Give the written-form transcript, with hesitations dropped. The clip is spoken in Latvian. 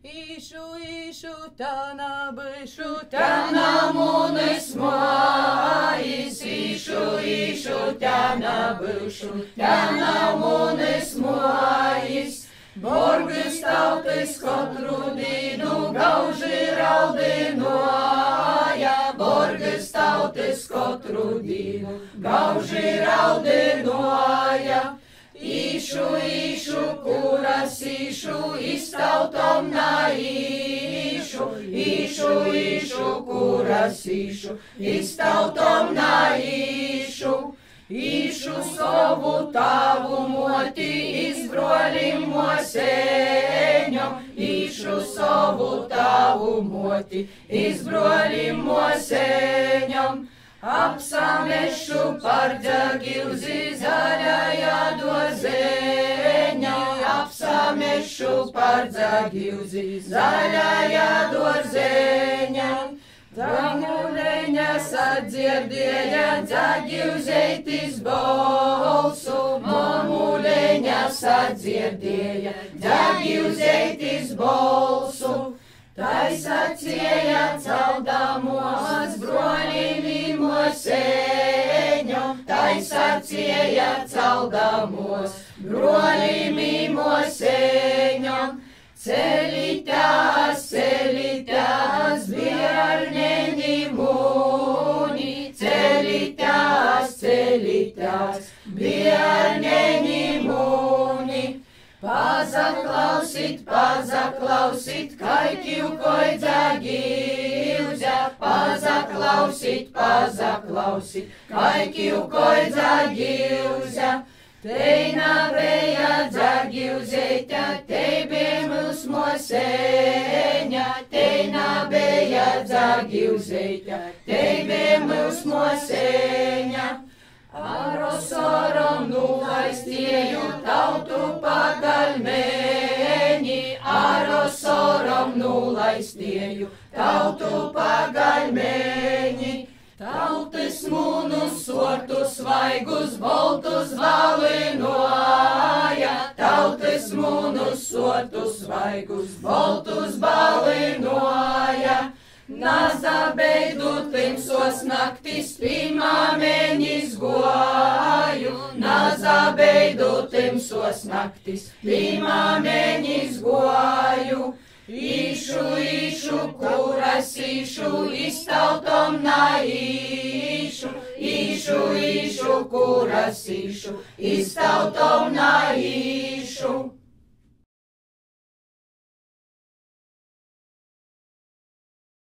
Išu, tā nabīšu, tā namunis mājas. Išu, tā nabīšu, tā namunis mājas. Borgas tautis katru dienu gauži raudinoja. Borgas tautis katru dienu gauži raudinoja. Išu, kuras iztautom naīšu. Išu, kuras iztautom naīšu. Išu savu tavu moti izbrolim moseņom. Išu savu tavu moti izbrolim moseņom. Apsamešu par dzagilzi zaļajā dorzeņā. Apsamešu par dzagilzi zaļajā dorzeņā. Damuleņa sadzirdēja dzagilzeitis balsu. Mamuleņa sadzirdēja dzagilzeitis balsu. Tai sacīja caudamos broļiem moseņom. Tai sacīja caudamos broļiem moseņom. Celitās, bērneņi mūni. Celitās, bērneņi mūni. Pazaklausit, kai kivkoj dzagilzja. Pazaklausit, kai kivkoj dzagilzja. Teina beja dzagilzeita, teibe mūs moseņa. Teina beja dzagilzeita, teibe mūs moseņa. Arosorom nulaistieju tautu pagalmeņi. Arosorom nulaistieju tautu pagalmeņi. Tautis mūnus sortus svaigus boltus balinoja. Tautis mūnus sortus svaigus boltus balinoja. Nazabeidu timsos naktis pīmāmeņis goju. Nazabeidu timsos naktis pīmāmeņis goju. Išu, kuras iztautom naīšu. Išu, kuras iztautom naīšu.